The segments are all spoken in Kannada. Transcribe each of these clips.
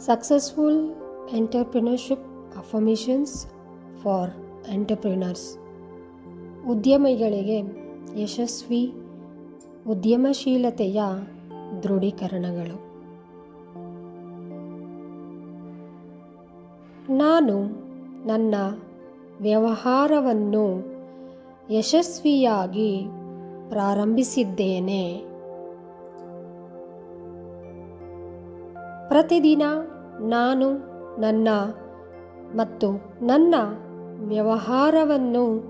Successful Entrepreneurship Affirmations for Entrepreneurs. ಉದ್ಯಮಿಗಳಿಗೆ ಯಶಸ್ವಿ ಉದ್ಯಮಶೀಲತೆಯ ದೃಢೀಕರಣಗಳು. ನಾನು ನನ್ನ ವ್ಯವಹಾರವನ್ನು ಯಶಸ್ವಿಯಾಗಿ ಪ್ರಾರಂಭಿಸಿದ್ದೇನೆ. ಪ್ರತಿದಿನ ನಾನು ನನ್ನ ವ್ಯವಹಾರವನ್ನು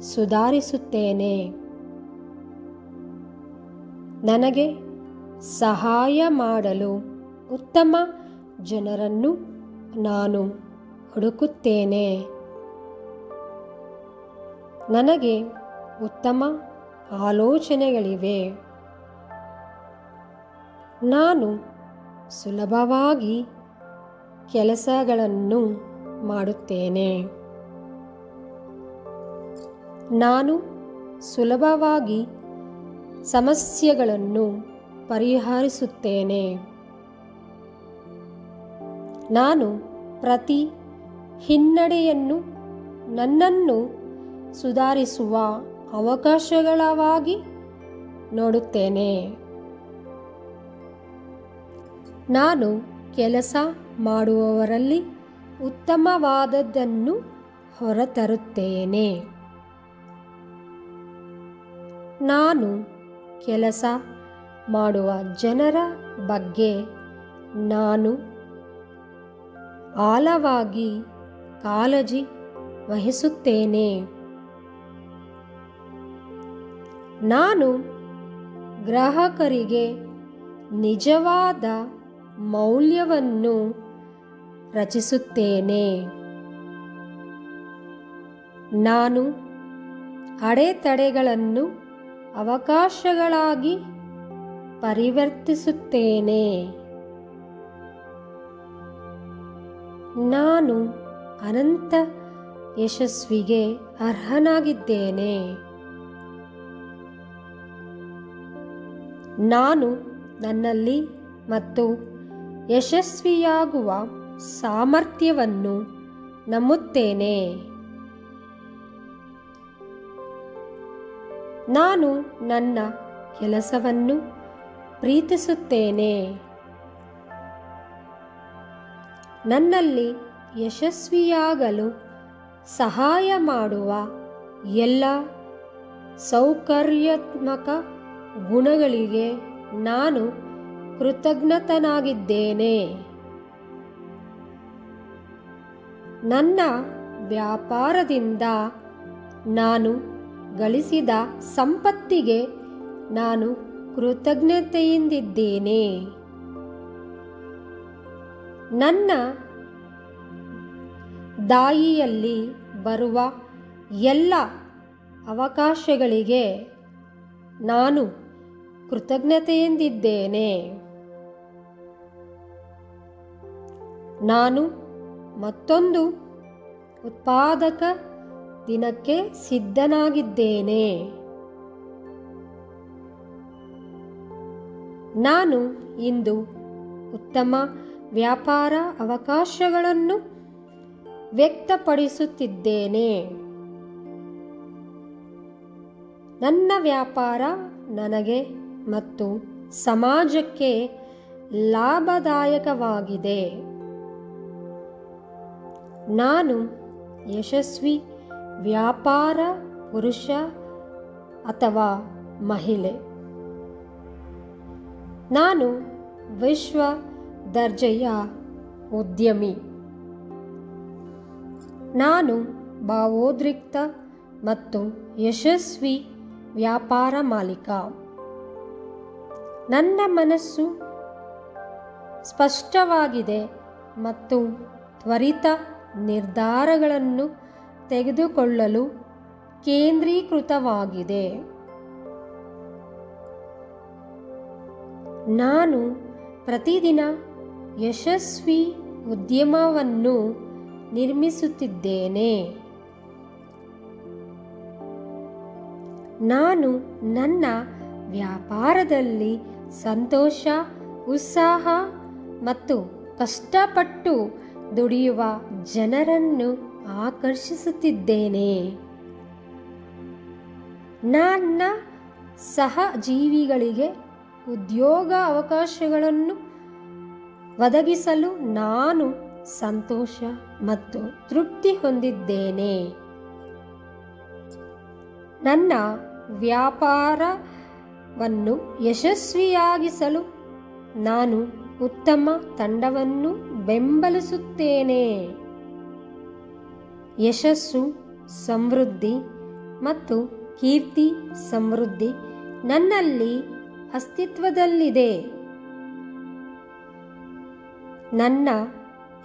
ಸುಧಾರಿಸುತ್ತೇನೆ. ನನಗೆ ಸಹಾಯ ಮಾಡಲು ಉತ್ತಮ ಜನರನ್ನು ನಾನು ಹುಡುಕುತ್ತೇನೆ. ನನಗೆ ಉತ್ತಮ ಆಲೋಚನೆಗಳಿವೆ. ನಾನು ಸುಲಭವಾಗಿ ಕೆಲಸಗಳನ್ನು ಮಾಡುತ್ತೇನೆ. ನಾನು ಸುಲಭವಾಗಿ ಸಮಸ್ಯೆಗಳನ್ನು ಪರಿಹರಿಸುತ್ತೇನೆ. ನಾನು ಪ್ರತಿ ಹಿನ್ನಡೆಯನ್ನು ನನ್ನನ್ನು ಸುಧಾರಿಸುವ ಅವಕಾಶಗಳಾಗಿ ನೋಡುತ್ತೇನೆ. ನಾನು ಕೆಲಸ ಮಾಡುವವರಲ್ಲಿ ಉತ್ತಮವಾದದ್ದನ್ನು ಹೊರತರುತ್ತೇನೆ. ನಾನು ಕೆಲಸ ಮಾಡುವ ಜನರ ಬಗ್ಗೆ ನಾನು ಆಳವಾಗಿ ಕಾಳಜಿ ವಹಿಸುತ್ತೇನೆ. ನಾನು ಗ್ರಾಹಕರಿಗೆ ನಿಜವಾದ ಮೌಲ್ಯವನ್ನು ರಚಿಸುತ್ತೇನೆ. ನಾನು ಅಡೆತಡೆಗಳನ್ನು ಅವಕಾಶಗಳಾಗಿ ಪರಿವರ್ತಿಸುತ್ತೇನೆ. ನಾನು ಅನಂತ ಯಶಸ್ವಿಗೆ ಅರ್ಹನಾಗಿದ್ದೇನೆ. ನಾನು ನನ್ನಲ್ಲಿ ಮತ್ತು ಯಶಸ್ವಿಯಾಗುವ ಸಾಮರ್ಥ್ಯವನ್ನು ನಂಬುತ್ತೇನೆ. ನಾನು ನನ್ನ ಕೆಲಸವನ್ನು ಪ್ರೀತಿಸುತ್ತೇನೆ. ನನ್ನಲ್ಲಿ ಯಶಸ್ವಿಯಾಗಲು ಸಹಾಯ ಮಾಡುವ ಎಲ್ಲ ಸೌಕರ್ಯಾತ್ಮಕ ಗುಣಗಳಿಗೆ ನಾನು ಕೃತಜ್ಞನಾಗಿದ್ದೇನೆ. ನನ್ನ ವ್ಯಾಪಾರದಿಂದ ನಾನು ಗಳಿಸಿದ ಸಂಪತ್ತಿಗೆ ನಾನು ಕೃತಜ್ಞತೆಯಿಂದಿದ್ದೇನೆ. ನನ್ನ ದಾರಿಯಲ್ಲಿ ಬರುವ ಎಲ್ಲ ಅವಕಾಶಗಳಿಗೆ ನಾನು ಕೃತಜ್ಞತೆಯಿಂದಿದ್ದೇನೆ. ನಾನು ಮತ್ತೊಂದು ಉತ್ಪಾದಕ ದಿನಕ್ಕೆ ಸಿದ್ಧನಾಗಿದ್ದೇನೆ. ನಾನು ಇಂದು ಉತ್ತಮ ವ್ಯಾಪಾರ ಅವಕಾಶಗಳನ್ನು ವ್ಯಕ್ತಪಡಿಸುತ್ತಿದ್ದೇನೆ. ನನ್ನ ವ್ಯಾಪಾರ ನನಗೆ ಮತ್ತು ಸಮಾಜಕ್ಕೆ ಲಾಭದಾಯಕವಾಗಿದೆ. ನಾನು ಯಶಸ್ವಿ ವ್ಯಾಪಾರ ಪುರುಷ ಅಥವಾ ಮಹಿಳೆ. ನಾನು ವಿಶ್ವ ದರ್ಜೆಯ ಉದ್ಯಮಿ. ನಾನು ಭಾವೋದ್ರಿಕ್ತ ಮತ್ತು ಯಶಸ್ವಿ ವ್ಯಾಪಾರ ಮಾಲೀಕ. ನನ್ನ ಮನಸ್ಸು ಸ್ಪಷ್ಟವಾಗಿದೆ ಮತ್ತು ತ್ವರಿತ ನಿರ್ಧಾರಗಳನ್ನು ತೆಗೆದುಕೊಳ್ಳಲು ಕೇಂದ್ರೀಕೃತವಾಗಿದೆ. ನಾನು ಪ್ರತಿದಿನ ಯಶಸ್ವಿ ಉದ್ಯಮವನ್ನು ನಿರ್ಮಿಸುತ್ತಿದ್ದೇನೆ. ನಾನು ನನ್ನ ವ್ಯಾಪಾರದಲ್ಲಿ ಸಂತೋಷ, ಉತ್ಸಾಹ ಮತ್ತು ಕಷ್ಟಪಟ್ಟು ದುಡಿಯುವ ಜನರನ್ನು ಆಕರ್ಷಿಸುತ್ತಿದ್ದೇನೆ. ನನ್ನ ಸಹಜೀವಿಗಳಿಗೆ ಉದ್ಯೋಗ ಅವಕಾಶಗಳನ್ನು ಒದಗಿಸಲು ನಾನು ಸಂತೋಷ ಮತ್ತು ತೃಪ್ತಿ ಹೊಂದಿದ್ದೇನೆ. ನನ್ನ ವ್ಯಾಪಾರವನ್ನು ಯಶಸ್ವಿಯಾಗಿಸಲು ನಾನು ಉತ್ತಮ ತಂಡವನ್ನು ಬೆಂಬಲಿಸುತ್ತೇನೆ. ಯಶಸ್ಸು, ಸಮೃದ್ಧಿ ಮತ್ತು ಕೀರ್ತಿ ಸಮೃದ್ಧಿ ನನ್ನಲ್ಲಿ ಅಸ್ತಿತ್ವದಲ್ಲಿದೆ. ನನ್ನ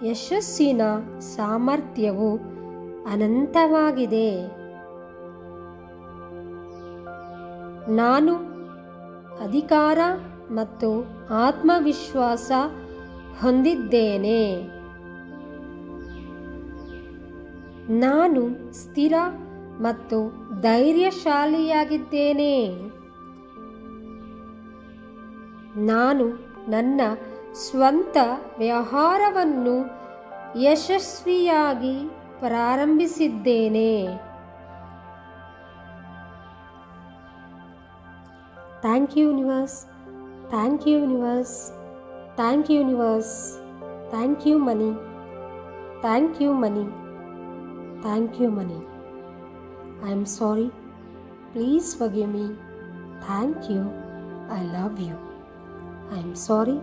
ಯಶಸ್ಸಿನ ಸಾಮರ್ಥ್ಯವು ಅನಂತವಾಗಿದೆ. ನಾನು ಅಧಿಕಾರ ಮತ್ತು ಆತ್ಮವಿಶ್ವಾಸ ಹೊಂದಿದ್ದೇನೆ. ನಾನು ಸ್ಥಿರ ಮತ್ತು ಧೈರ್ಯಶಾಲಿಯಾಗಿದ್ದೇನೆ. ನಾನು ನನ್ನ ಸ್ವಂತ ವ್ಯವಹಾರವನ್ನು ಯಶಸ್ವಿಯಾಗಿ ಪ್ರಾರಂಭಿಸಿದ್ದೇನೆ. Thank you universe, thank you universe, thank you universe, thank you money, thank you money, thank you money. I am sorry. Please forgive me. Thank you. I love you. I am sorry.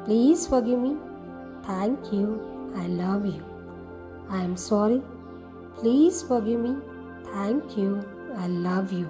Please forgive me. Thank you. I love you. I am sorry. Please forgive me. Thank you. I love you.